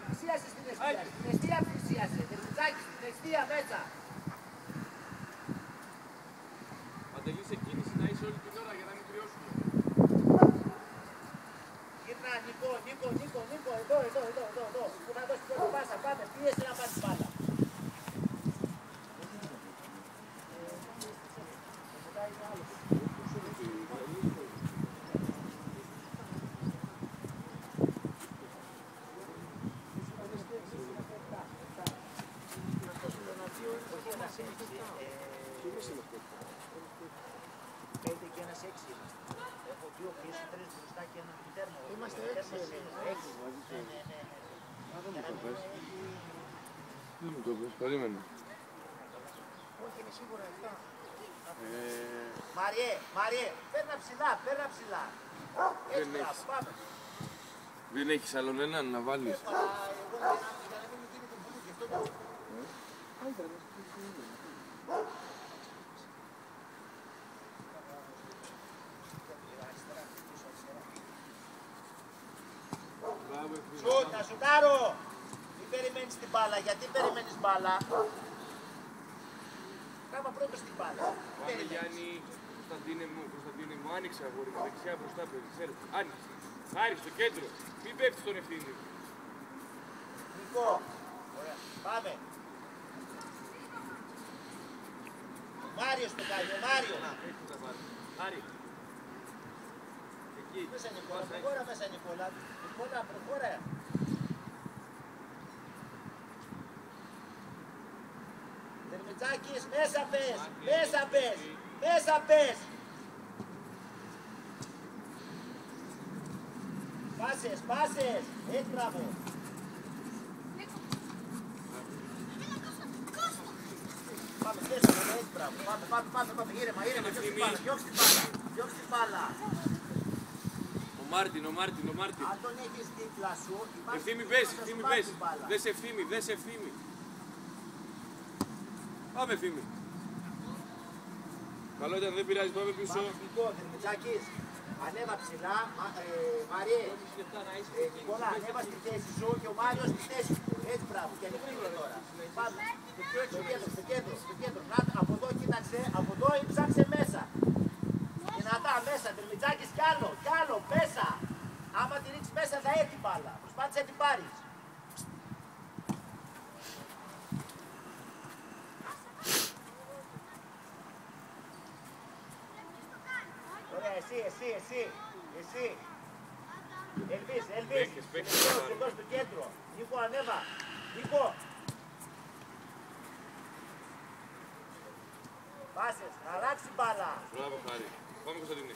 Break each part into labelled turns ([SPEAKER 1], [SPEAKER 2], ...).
[SPEAKER 1] πλησίασε στην αιστεία. Στην αιστεία πλησίασε. Δερμητζάκη στην αιστεία μέσα.
[SPEAKER 2] Παντελή σε κίνηση να είσαι όλη την ώρα για να μην κρυώσουμε.
[SPEAKER 1] Γύρνα, Νίκο, εδώ. Που να δώσει πρώτη πάσα, πάμε, πίεσε να πάρει μπάλα.
[SPEAKER 2] Δεν μου το πες, περίμενε.
[SPEAKER 1] Όχι, είναι σίγουρα 7. Μαριέ, παίρνα ψηλά. Έτσι, μπράβο, πάμε.
[SPEAKER 2] Δεν έχεις άλλον έναν να βάλεις.
[SPEAKER 1] Για να μην μου γίνει το μπουλού, γι' αυτό το... Σουτ, να σουτάρω! Μην περιμένεις την μπάλα, γιατί περιμένεις μπάλα. Κάμα πρώτος την μπάλα.
[SPEAKER 2] Πάμε Γιάννη, Κωνσταντίνε μου, άνοιξε αγόρι μου, δεξιά μπροστά παιδί, άνοιξε. Χάρη στο κέντρο, μην πέφτεις στον ευθύνη.
[SPEAKER 1] Νικό, ωραία, πάμε. Ο Μάριος το κάνει, ο Μάριος.
[SPEAKER 2] Άρη. Εκεί.
[SPEAKER 1] Μέσα Νικόλα, προχώρα μέσα Νικόλα. Νικόλα, προχώρα. Δερμητζάκης, μέσα πες. Πάσες, έτσι μπράβο. Πάμε, έτσι μπράβο. Πάμε, ήρεμα, διώξ' την μπάλα.
[SPEAKER 2] Ο Μάρτιν.
[SPEAKER 1] Αν τον έχεις δίπλα σου,
[SPEAKER 2] Ευθύμη πες. Δες ευθύμη. Πάμε Ευθύμη. Καλό ήταν, δεν πειράζει, πάμε πίσω.
[SPEAKER 1] Νικό, Δερμητζάκης, ανέβα ψηλά, Μαριέ. Νικόλα, ανέβα στη θέση σου και ο Μάριος στη θέση του. Έτσι μπράβο, και ανοιχτήρε τώρα. Πάμε, στο κέντρο. Να, από εδώ κοίταξε, από εδώ ψάξε μέσα. Δυνατά μέσα, Δερμητζάκης κι άλλο, μέσα. Άμα τη ρίξεις μέσα θα έρθει μπάλα. Προσπάθησε να την πάρεις. Ωραία, εσύ. Ελβίς. Εδώ στο κέντρο. Νίκο, ανέβα. Νίκο. Πάσες, να αλλάξει μπάλα.
[SPEAKER 2] Μπράβο Χάρη. Πάμε Κωνσταντίνε.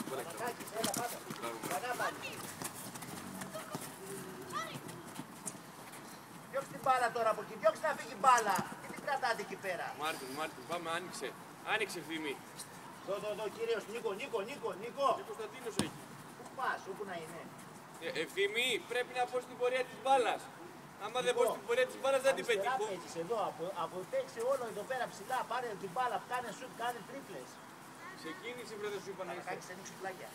[SPEAKER 1] Παναγάκης, έλα πάμε. Διώξε την μπάλα τώρα από εκεί. Διώξε να φύγει μπάλα. Και τι κρατάτε εκεί πέρα.
[SPEAKER 2] Μάρτιν, πάμε, άνοιξε Ευθύμη.
[SPEAKER 1] Εδώ, κύριος, Νίκο.
[SPEAKER 2] Και Κωνσταντίνος έχει.
[SPEAKER 1] Πού πας, όπου να είναι.
[SPEAKER 2] Ευθύμη, πρέπει να πω στην πορεία της μπάλας. Άμα δεν πω στην πορεία της μπάλας δεν την πετύχω.
[SPEAKER 1] Παίξεις εδώ, αποτέξε όλο εδώ πέρα ψηλά. Πάρε την μπάλα, κάνε σουτ, κάνε τρίπλες.
[SPEAKER 2] Σε κίνηση βρε δεν σου είπα να είσαι.
[SPEAKER 1] Κάκης, ανοίξου πλάγια.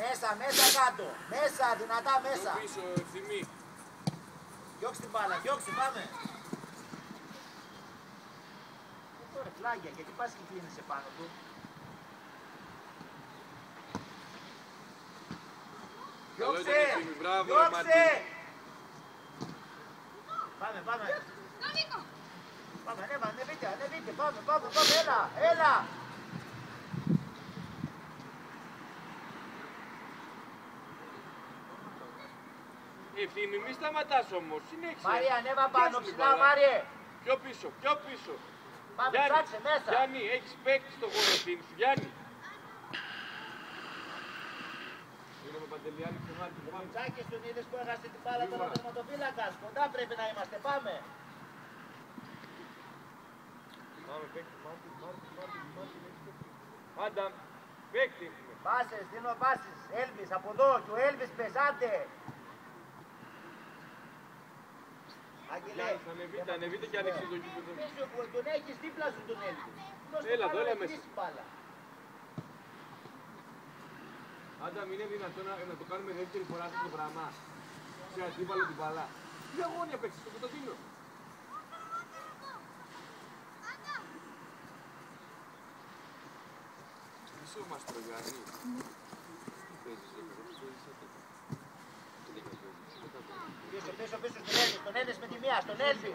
[SPEAKER 1] Μέσα κάτω. Μέσα, δυνατά μέσα.
[SPEAKER 2] Πιο πίσω, Ευθύμη.
[SPEAKER 1] Διώξε την μπάλα, πάμε. Τώρα πλάγια, γιατί πας και κλείνεσαι πάνω του. Διώξε! Πάμε. Πάμε, ανέβητε, πάμε, έλα.
[SPEAKER 2] Ευθύμη, μη σταματάς όμως, συνέχισε.
[SPEAKER 1] Μάρια, ανέβα πάνω, ψηλά, Μάριε.
[SPEAKER 2] Πιο πίσω.
[SPEAKER 1] Πάμε, ψάξε μέσα.
[SPEAKER 2] Γιάννη, έχεις παίξει στο χώρο ευθύνη σου, Γιάννη. Είναι με Παντελή, άνοιξε Μάρτιν.
[SPEAKER 1] Ο Μητσάκης τον είδες που έχασε την μπάλα τώρα τερματοφύλακας. Κοντά πρέπει να είμαστε, πάμε.
[SPEAKER 2] Πάμε, παίξει, Μάρτιν. Πάντα, παίξει.
[SPEAKER 1] Πάσες, δίνω πάσες. Έλβης, από εδώ, και ο Έλβης πεσάτε. Άγγελε,
[SPEAKER 2] ανεβείτε και άνοιξε το κήπεδο.
[SPEAKER 1] Τον έχεις δίπλα σου τον Έλβη.
[SPEAKER 2] Έλα εδώ, έλα μέσα. Άντα, είναι δυνατόν να το κάνουμε δεύτερη φορά αυτό το πράγμα. Σε αντίπαλο την μπάλα. Τι αγώνια παίξεις στο Κωνσταντίνο. Είσαι ο Μαστρογιάννη. Τι παίζεις εδώ, παίζεις αυτό.
[SPEAKER 1] Πίσω στον Έλβη, τον Έλβη με τη μία, στον Έλβη.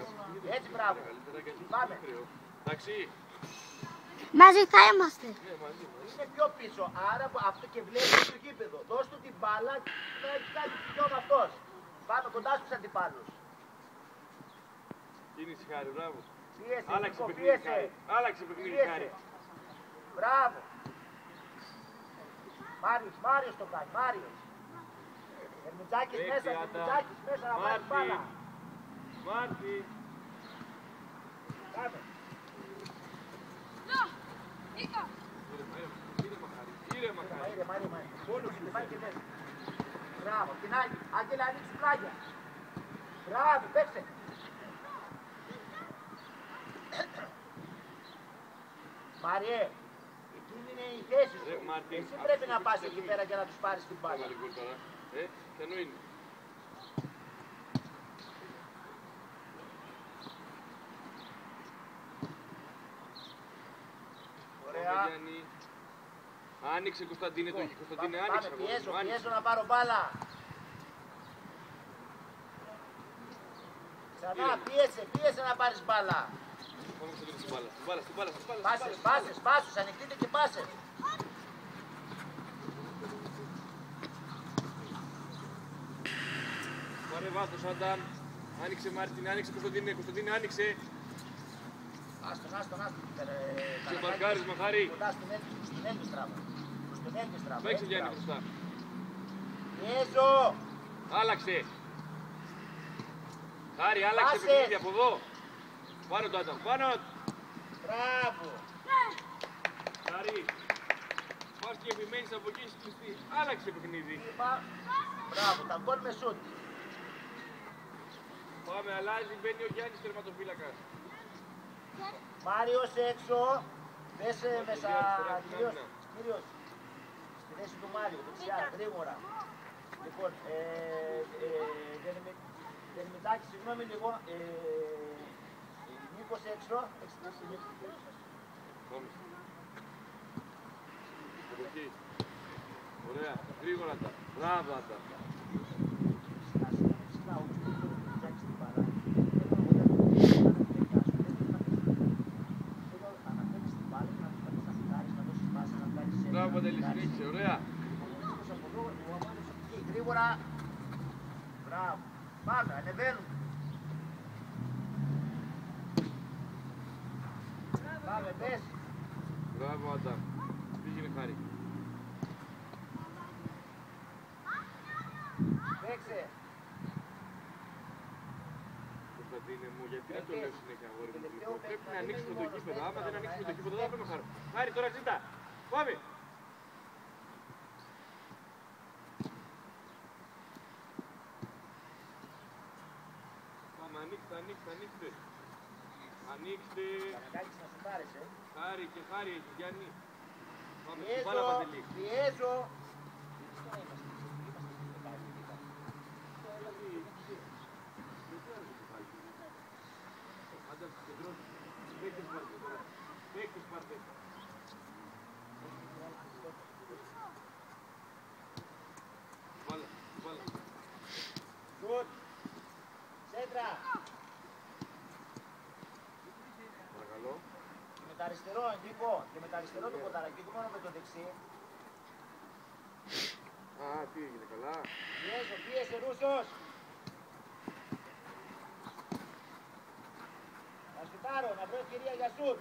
[SPEAKER 1] Έτσι, μπράβο. Πάμε.
[SPEAKER 2] Εντάξει.
[SPEAKER 3] Μαζί θα είμαστε.
[SPEAKER 2] Ναι, μαζί.
[SPEAKER 1] Είναι πιο πίσω, άρα αυτό και βλέπει το γήπεδο. Δώσ' του την μπάλα να έχει κάτι πιο με αυτός. Πάμε κοντά στους αντιπάλους.
[SPEAKER 2] Κίνηση Χάρη, μπράβο.
[SPEAKER 1] Πίεσε,
[SPEAKER 2] Άλλαξε
[SPEAKER 1] Νίκο,
[SPEAKER 2] παιχνίδι
[SPEAKER 1] πίεσε.
[SPEAKER 2] Χάρη. Άλλαξε παιχνίδι Χάρη.
[SPEAKER 1] Μπράβο. Μάριος το κάνει, Μάριος. Ερμητζάκης μέσα, Ερμητζάκης μέσα να βάλει μπάλα.
[SPEAKER 2] Μάρτι.
[SPEAKER 1] Πάμε.
[SPEAKER 2] Ήρεμα Χάρη.
[SPEAKER 1] Ήρεμα. Μόνος είναι, πάει και μέσα. Μπράβο, την άλλη. Άγγελα, ανοίξου πλάγια. Μπράβο, παίξε. Μάριε, εκείνη είναι η θέση σου. Εσύ πρέπει να πας εκεί πέρα και να τους πάρεις την μπάλα.
[SPEAKER 2] Ποιανού είναι.
[SPEAKER 1] Ωραία.
[SPEAKER 2] Άνοιξε Κωνσταντίνε το έχει. Κωνσταντίνε άνοιξε.
[SPEAKER 1] Πάμε, πιέζω να πάρω μπάλα. Ξανά, πίεσε να πάρεις μπάλα.
[SPEAKER 2] Πάμε Κωνσταντίνε στην μπάλα.
[SPEAKER 1] Πάσες, ανοιχτείτε και πάσες.
[SPEAKER 2] Πάρε βάθος Άντα. Άνοιξε Μάρτιν, άνοιξε Κωνσταντίνε, άνοιξε.
[SPEAKER 1] Άστον.
[SPEAKER 2] Σε μαρκάρισμα Χάρη.
[SPEAKER 1] Κοντά στον Έλβη στράβα.
[SPEAKER 2] Παίξε Γιάννη μπροστά.
[SPEAKER 1] Πιέζω.
[SPEAKER 2] Άλλαξε. Χάρη, άλλαξε παιχνίδι από εδώ. Πάνω το Άντα, πάνω.
[SPEAKER 1] Μπράβο.
[SPEAKER 2] Χάρη. Πας και επιμένεις από εκεί στη άλλαξε παιχνίδι.
[SPEAKER 1] Μπράβο, τα γκολ με σούτ.
[SPEAKER 2] Πάμε, αλλάζει, μπαίνει ο Γιάννης τερματοφύλακας.
[SPEAKER 1] Μάριος έξω. Δες μέσα, Κύριος. Στη θέση του Μάριου, δεξιά, γρήγορα. Λοιπόν, Δερμητάκη, συγγνώμη λίγο. Νίκος έξω.
[SPEAKER 2] Πάμε. Από εκεί. Ωραία, γρήγορα τα. Μπράβο Άντα. Μπράβο Παντελή, συνέχισε, ωραία.
[SPEAKER 1] Γρήγορα. Μπράβο. Πάμε, ανεβαίνουμε. Πάμε, πες.
[SPEAKER 2] Μπράβο Άντα. Πήγαινε Χάρη.
[SPEAKER 1] Παίξε.
[SPEAKER 2] Κωνσταντίνε μου, γιατί δεν το λέω συνέχεια αγόρι μου. Πρέπει να ανοίξουμε το γήπεδο. Άμα δεν ανοίξουμε το γήπεδο, δεν θα πρέπει να Χάρη, τώρα ζητά. Πάμε. Πάμε, ανοίξτε. Ανοίξτε.
[SPEAKER 1] Παναγάκης να σου πάρεις,
[SPEAKER 2] Χάρη και Χάρη έχει Γιάννη. Πάμε, στην μπάλα Παντελή.
[SPEAKER 1] Πιέζω.
[SPEAKER 2] Παίκτες πάρτε. Βάλα.
[SPEAKER 1] Σουτ. Σέντρα.
[SPEAKER 2] Παρακαλώ.
[SPEAKER 1] Και με τα αριστερό, Νίκο. Και με τα αριστερό το κονταράκι, όχι μόνο με το δεξί.
[SPEAKER 2] Α, τι έγινε, καλά.
[SPEAKER 1] Πίεσε Ρούσος. Να σουτάρω, να βρω ευκαιρία για σουτ.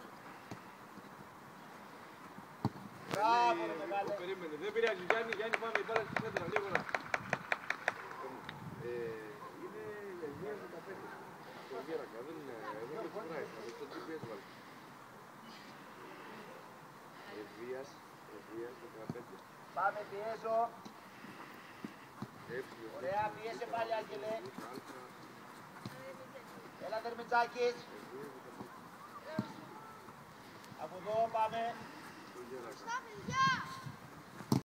[SPEAKER 1] Μπράβο, ρε μεγάλε.
[SPEAKER 2] Περίμενε, δεν πειράζει Γιάννη, πάμε, η μπάλα στη σέντρα, γρήγορα. Είναι Λεωνία 15. Το Γέρακα, δεν προχωράει, θα δεις το GPS βάλει. Ευβίας 15.
[SPEAKER 1] Πάμε, πιέζω. Ωραία, πιέσε πάλι, Άγγελε. Έλα, Δερμητζάκης. Από εδώ πάμε.
[SPEAKER 2] Το Γέρακα.